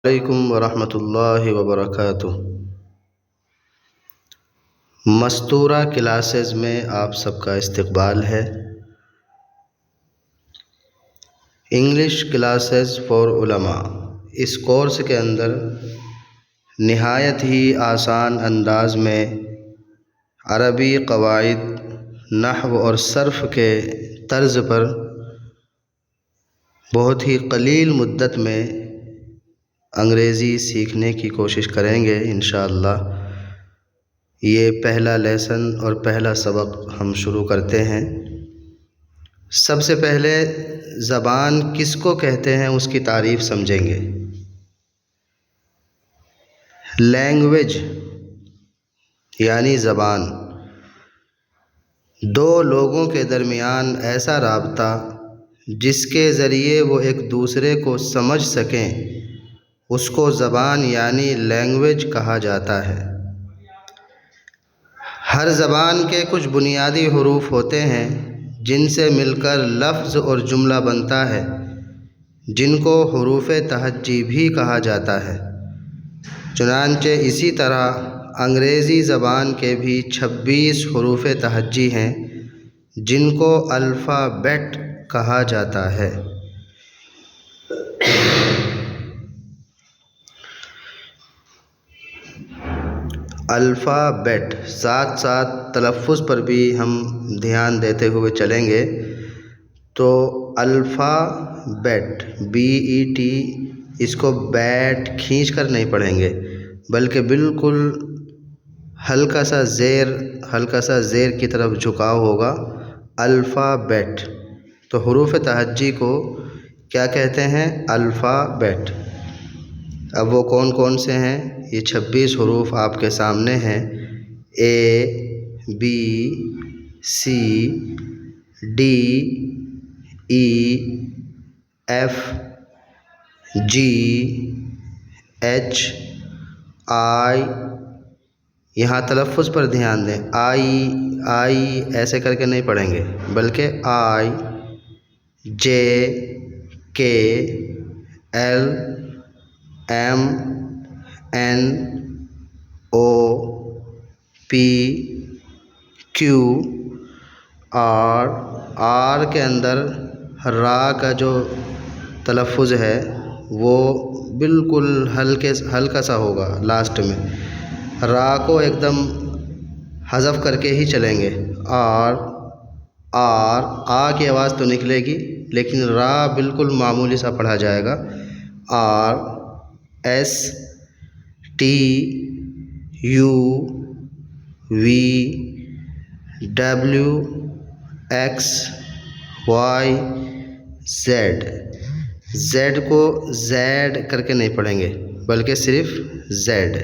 علیکم ورحمۃ اللہ وبرکاتہ۔ مستورہ کلاسز میں آپ سب کا استقبال ہے۔ انگلش کلاسز فار علماء، اس کورس کے اندر نہایت ہی آسان انداز میں عربی قواعد، نحو اور صرف کے طرز پر بہت ہی قلیل مدت میں انگریزی سیکھنے کی کوشش کریں گے انشاءاللہ۔ یہ پہلا لیسن اور پہلا سبق ہم شروع کرتے ہیں۔ سب سے پہلے زبان کس کو کہتے ہیں اس کی تعریف سمجھیں گے۔ لینگویج یعنی زبان، دو لوگوں کے درمیان ایسا رابطہ جس کے ذریعے وہ ایک دوسرے کو سمجھ سکیں، اس کو زبان یعنی لینگویج کہا جاتا ہے۔ ہر زبان کے کچھ بنیادی حروف ہوتے ہیں جن سے مل کر لفظ اور جملہ بنتا ہے، جن کو حروف تہجی بھی کہا جاتا ہے۔ چنانچہ اسی طرح انگریزی زبان کے بھی 26 حروف تہجی ہیں جن کو الفابیٹ کہا جاتا ہے۔ الفابیٹ، ساتھ ساتھ تلفظ پر بھی ہم دھیان دیتے ہوئے چلیں گے۔ تو الفابیٹ BET، اس کو بیٹ کھینچ کر نہیں پڑھیں گے بلکہ بالکل ہلکا سا زیر کی طرف جھکاؤ ہوگا۔ الفابیٹ، تو حروف تہجی کو کیا کہتے ہیں؟ الفابیٹ۔ اب وہ کون کون سے ہیں؟ یہ 26 حروف آپ کے سامنے ہیں: ABCDEFGHI۔ یہاں تلفظ پر دھیان دیں، آئی ایسے کر کے نہیں پڑھیں گے بلکہ IJKLMNOPQR کے اندر را کا جو تلفظ ہے وہ بالکل ہلکا سا ہوگا، لاسٹ میں را کو ایک دم حذف کر کے ہی چلیں گے۔ آ کی آواز تو نکلے گی لیکن را بالکل معمولی سا پڑھا جائے گا۔ RSTUVWXYZ، زیڈ کو زیڈ کر کے نہیں پڑھیں گے بلکہ صرف زیڈ۔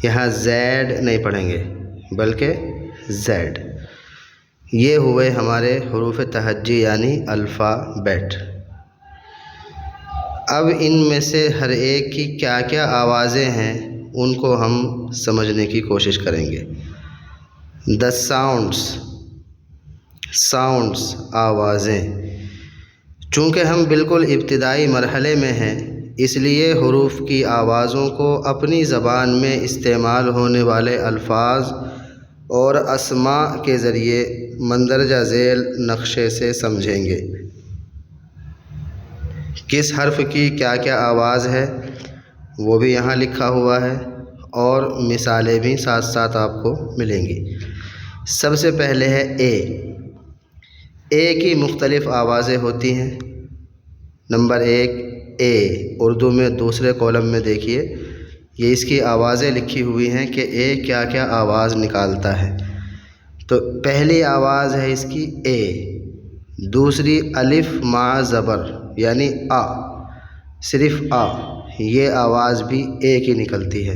یہاں زیڈ نہیں پڑھیں گے بلکہ زیڈ۔ یہ ہوئے ہمارے حروف تہجی یعنی الفابیٹ۔ اب ان میں سے ہر ایک کی کیا کیا آوازیں ہیں ان کو ہم سمجھنے کی کوشش کریں گے۔ The sounds، آوازیں۔ چونکہ ہم بالکل ابتدائی مرحلے میں ہیں، اس لیے حروف کی آوازوں کو اپنی زبان میں استعمال ہونے والے الفاظ اور اسماء کے ذریعے مندرجہ ذیل نقشے سے سمجھیں گے۔ کس حرف کی کیا کیا آواز ہے وہ بھی یہاں لکھا ہوا ہے اور مثالیں بھی ساتھ ساتھ آپ کو ملیں گی۔ سب سے پہلے ہے اے کی مختلف آوازیں ہوتی ہیں۔ نمبر 1 اے، اردو میں دوسرے کالم میں دیکھیے، یہ اس کی آوازیں لکھی ہوئی ہیں کہ اے کیا کیا آواز نکالتا ہے۔ تو پہلی آواز ہے اس کی اے، دوسری الف مع زبر یعنی آ، صرف آ، یہ آواز بھی اے کی نکلتی ہے۔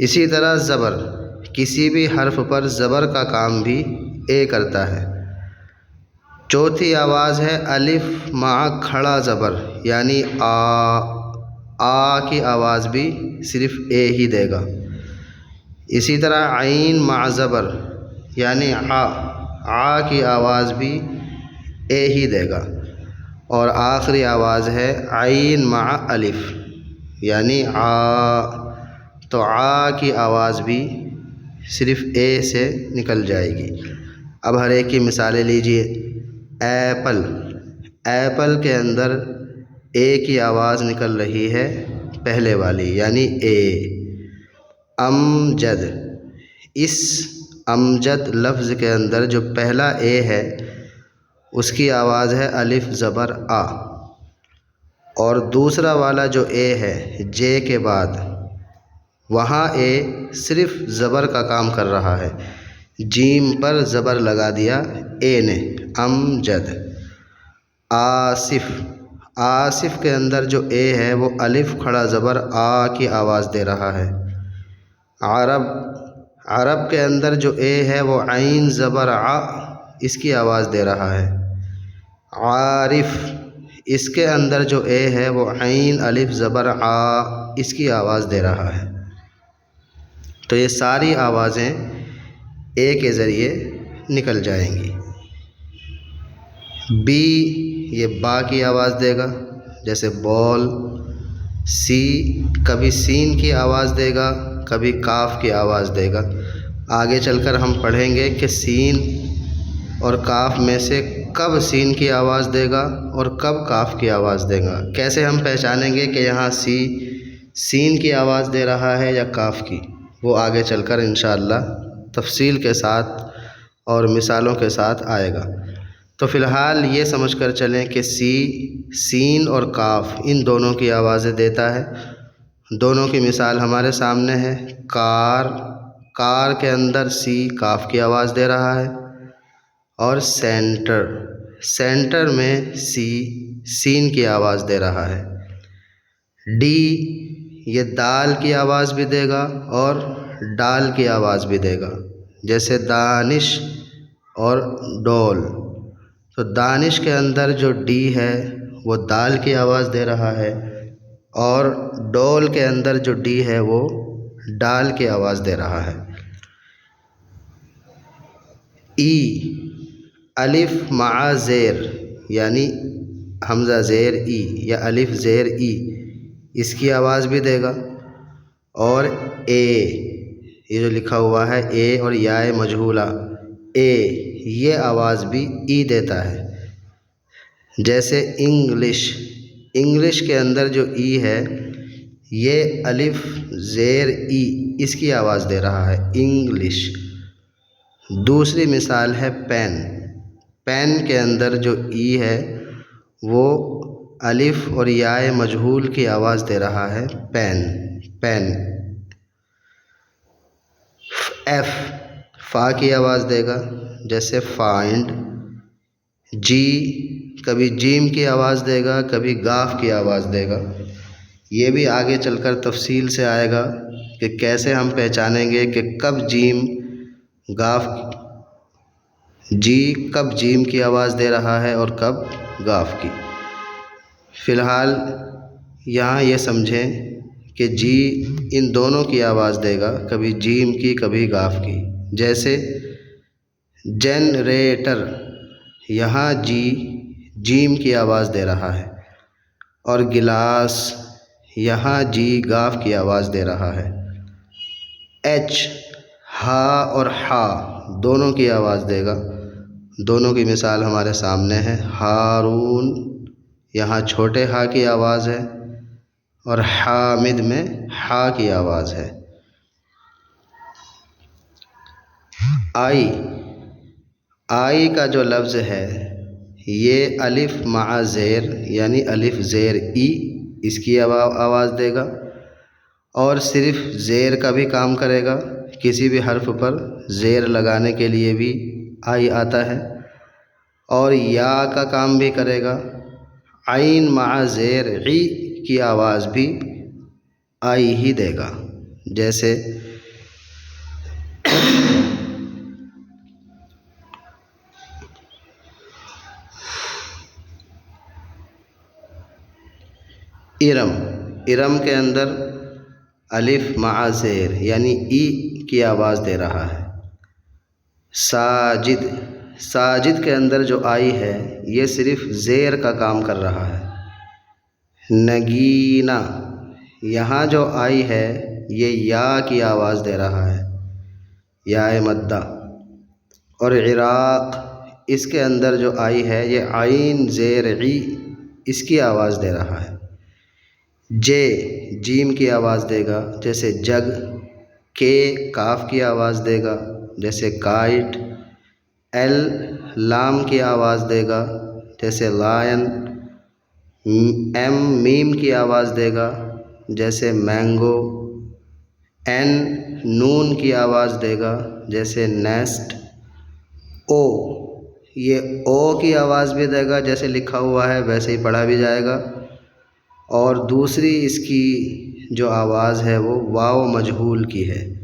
اسی طرح زبر، کسی بھی حرف پر زبر کا کام بھی اے کرتا ہے۔ چوتھی آواز ہے الف مع کھڑا زبر یعنی آ کی آواز بھی صرف اے ہی دے گا۔ اسی طرح عین مع زبر یعنی آ کی آواز بھی اے ہی دے گا۔ اور آخری آواز ہے عین مع الف یعنی آ، تو آ کی آواز بھی صرف اے سے نکل جائے گی۔ اب ہر ایک کی مثالیں لیجئے۔ ایپل، ایپل کے اندر اے کی آواز نکل رہی ہے پہلے والی یعنی اے۔ امجد، اس امجد لفظ کے اندر جو پہلا اے ہے اس کی آواز ہے الف زبر آ، اور دوسرا والا جو اے ہے جے کے بعد وہاں اے صرف زبر کا کام کر رہا ہے، جیم پر زبر لگا دیا اے نے، امجد۔ آصف، آصف کے اندر جو اے ہے وہ الف کھڑا زبر آ کی آواز دے رہا ہے۔ عرب، عرب کے اندر جو اے ہے وہ عین زبر ع اس کی آواز دے رہا ہے۔ عارف، اس کے اندر جو اے ہے وہ عین الف زبر آ اس کی آواز دے رہا ہے۔ تو یہ ساری آوازیں اے کے ذریعے نکل جائیں گی۔ بی، یہ با کی آواز دے گا جیسے بال۔ سی، کبھی سین کی آواز دے گا کبھی کاف کی آواز دے گا۔ آگے چل کر ہم پڑھیں گے کہ سین اور کاف میں سے کب سین کی آواز دے گا اور کب کاف کی آواز دے گا، کیسے ہم پہچانیں گے کہ یہاں سی سین کی آواز دے رہا ہے یا کاف کی، وہ آگے چل کر انشاءاللہ تفصیل کے ساتھ اور مثالوں کے ساتھ آئے گا۔ تو فی الحال یہ سمجھ کر چلیں کہ سی سین اور کاف ان دونوں کی آوازیں دیتا ہے۔ دونوں کی مثال ہمارے سامنے ہے۔ کار، کار کے اندر سی کاف کی آواز دے رہا ہے، اور سینٹر، سینٹر میں سی سین کی آواز دے رہا ہے۔ ڈی، یہ دال کی آواز بھی دے گا اور ڈال کی آواز بھی دے گا جیسے دانش اور ڈول۔ تو دانش کے اندر جو ڈی ہے وہ دال کی آواز دے رہا ہے، اور ڈول کے اندر جو ڈی ہے وہ ڈال کی آواز دے رہا ہے۔ ای، الف مع زیر یعنی حمزہ زیر ای یا الف زیر ای، اس کی آواز بھی دے گا۔ اور اے، یہ جو لکھا ہوا ہے اے اور یائے مجہولہ اے، یہ آواز بھی ای دیتا ہے جیسے انگلش، انگلش کے اندر جو ای ہے یہ الف زیر ای اس کی آواز دے رہا ہے، انگلش۔ دوسری مثال ہے پین، پین کے اندر جو ای ہے وہ الف اور یائے مجہول کی آواز دے رہا ہے، پین، پین۔ ایف، فا کی آواز دے گا جیسے فائنڈ۔ جی، کبھی جیم کی آواز دے گا کبھی گاف کی آواز دے گا۔ یہ بھی آگے چل کر تفصیل سے آئے گا کہ کیسے ہم پہچانیں گے کہ کب جیم گاف، جی کب جیم کی آواز دے رہا ہے اور کب گاف کی۔ فی الحال یہاں یہ سمجھیں کہ جی ان دونوں کی آواز دے گا، کبھی جیم کی کبھی گاف کی، جیسے جنریٹر، یہاں جی جیم کی آواز دے رہا ہے، اور گلاس، یہاں جی گاف کی آواز دے رہا ہے۔ ایچ، ہا اور ہا دونوں کی آواز دے گا، دونوں کی مثال ہمارے سامنے ہے۔ ہارون، یہاں چھوٹے ہا کی آواز ہے، اور حامد میں ہا کی آواز ہے۔ آئی، آئی کا جو لفظ ہے یہ الف مع زیر یعنی الف زیر ای اس کی آواز دے گا، اور صرف زیر کا بھی کام کرے گا، کسی بھی حرف پر زیر لگانے کے لیے بھی آئی آتا ہے، اور یا کا کام بھی کرے گا۔ عین مع زیر عی کی آواز بھی آئی ہی دے گا جیسے ارم، ارم کے اندر الف مع زیر یعنی ای کی آواز دے رہا ہے۔ ساجد، ساجد کے اندر جو آئی ہے یہ صرف زیر کا کام کر رہا ہے۔ نگینا، یہاں جو آئی ہے یہ یا کی آواز دے رہا ہے، یا مدہ۔ اور عراق، اس کے اندر جو آئی ہے یہ عین زیر عی، اس کی آواز دے رہا ہے۔ جے، جیم کی آواز دے گا جیسے جگ۔ کے، کاف کی آواز دے گا جیسے کائٹ۔ ایل، لام کی آواز دے گا جیسے لائن۔ ایم، میم کی آواز دے گا جیسے مینگو۔ این، نون کی آواز دے گا جیسے نیسٹ۔ او، یہ او کی آواز بھی دے گا جیسے لکھا ہوا ہے ویسے ہی پڑھا بھی جائے گا۔ اور دوسری اس کی جو آواز ہے وہ واو مجہول کی ہے۔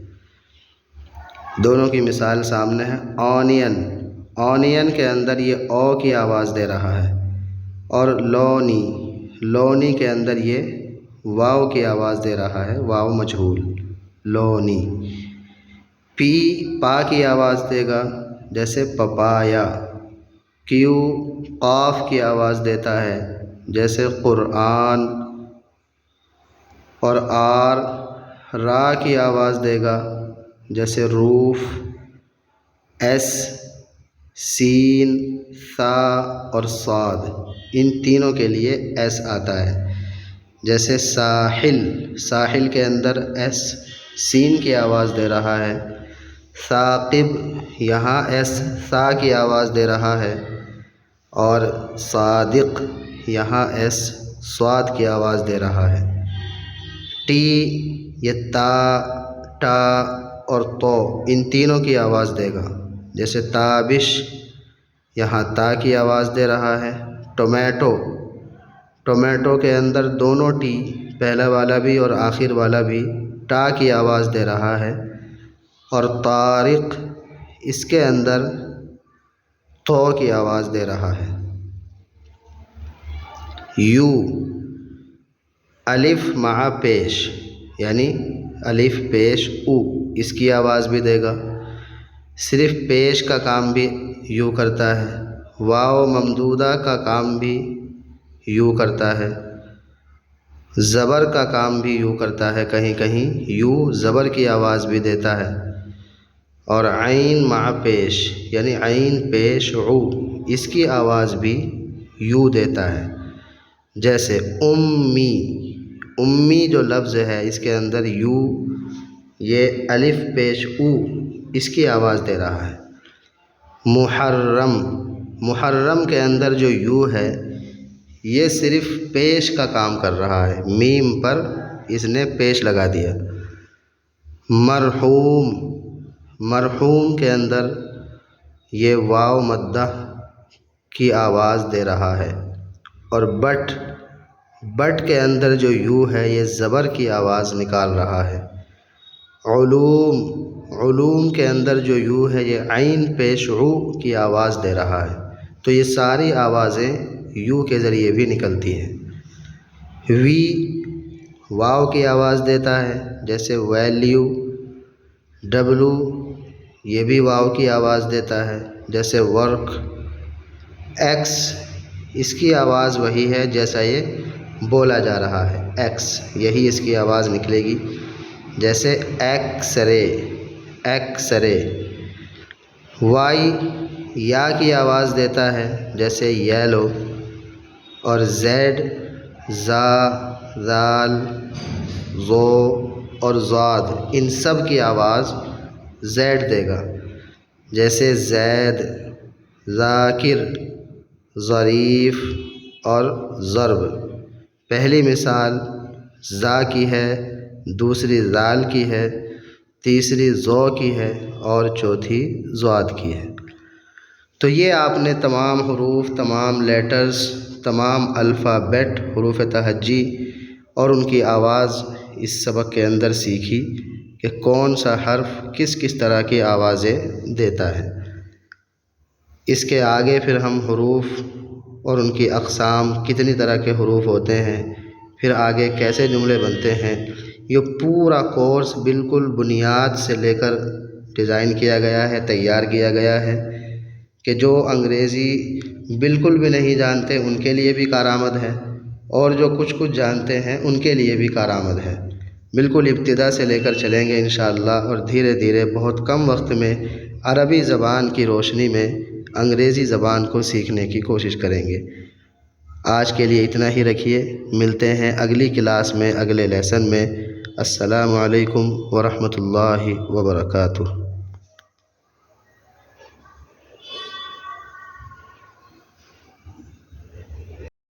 دونوں کی مثال سامنے ہے۔ آنین، آنین کے اندر یہ او کی آواز دے رہا ہے، اور لونی، لونی کے اندر یہ واو کی آواز دے رہا ہے، واو مجہول، لونی۔ پی، پا کی آواز دے گا جیسے پپایا۔ کیو، قاف کی آواز دیتا ہے جیسے قرآن۔ اور آر، را کی آواز دے گا جیسے روف۔ ایس، سین، ثا اور صاد، ان تینوں کے لیے ایس آتا ہے، جیسے ساحل، ساحل کے اندر ایس، سین کی آواز دے رہا ہے۔ ثاقب، یہاں ایس، ثا کی آواز دے رہا ہے، اور صادق، یہاں ایس، صاد کی آواز دے رہا ہے۔ ٹی، یہ تا، ٹا اور تو، ان تینوں کی آواز دے گا جیسے تابش، یہاں تا کی آواز دے رہا ہے۔ ٹومیٹو، ٹومیٹو کے اندر دونوں ٹی، پہلا والا بھی اور آخر والا بھی، ٹا کی آواز دے رہا ہے۔ اور طارق، اس کے اندر تو کی آواز دے رہا ہے۔ یو، الف مع پیش، یعنی الف پیش او، اس کی آواز بھی دے گا، صرف پیش کا کام بھی یو کرتا ہے۔ واو ممدودہ کا کام بھی یو کرتا ہے، زبر کا کام بھی یو کرتا ہے، کہیں کہیں یو زبر کی آواز بھی دیتا ہے۔ اور عین مع پیش، یعنی عین پیش او، اس کی آواز بھی یو دیتا ہے، جیسے امی، امی جو لفظ ہے اس کے اندر یو، یہ الف پیش او، اس کی آواز دے رہا ہے۔ محرم، محرم کے اندر جو یو ہے یہ صرف پیش کا کام کر رہا ہے، میم پر اس نے پیش لگا دیا۔ مرحوم، مرحوم کے اندر یہ واو مدہ کی آواز دے رہا ہے۔ اور بٹ، بٹ کے اندر جو یو ہے یہ زبر کی آواز نکال رہا ہے۔ علوم، علوم کے اندر جو یو ہے یہ عین پیش عو کی آواز دے رہا ہے، تو یہ ساری آوازیں یو کے ذریعے بھی نکلتی ہیں۔ وی، واو کی آواز دیتا ہے جیسے ویلیو۔ ڈبلو، یہ بھی واو کی آواز دیتا ہے جیسے ورک۔ ایکس، اس کی آواز وہی ہے جیسا یہ بولا جا رہا ہے، ایکس، یہی اس کی آواز نکلے گی جیسے X ray, X ray. Y, یا کی آواز دیتا ہے جیسے یلو۔ اور زیڈ، زا، ذال، زو اور زاد، ان سب کی آواز زیڈ دے گا، جیسے زید، ذاکر، ظریف اور ضرب۔ پہلی مثال زا کی ہے، دوسری ذال کی ہے، تیسری زو کی ہے اور چوتھی ضاد کی ہے۔ تو یہ آپ نے تمام حروف، تمام لیٹرز، تمام الفابیٹ، حروف تہجی اور ان کی آواز اس سبق کے اندر سیکھی کہ کون سا حرف کس کس طرح کی آوازیں دیتا ہے۔ اس کے آگے پھر ہم حروف اور ان کی اقسام، کتنی طرح کے حروف ہوتے ہیں، پھر آگے کیسے جملے بنتے ہیں، یہ پورا کورس بالکل بنیاد سے لے کر ڈیزائن کیا گیا ہے، تیار کیا گیا ہے، کہ جو انگریزی بالکل بھی نہیں جانتے ان کے لیے بھی کارآمد ہے، اور جو کچھ کچھ جانتے ہیں ان کے لیے بھی کارآمد ہے۔ بالکل ابتدا سے لے کر چلیں گے انشاءاللہ، اور دھیرے دھیرے بہت کم وقت میں عربی زبان کی روشنی میں انگریزی زبان کو سیکھنے کی کوشش کریں گے۔ آج کے لیے اتنا ہی رکھیے، ملتے ہیں اگلی کلاس میں، اگلے لیسن میں۔ السلام علیکم ورحمۃ اللہ وبرکاتہ۔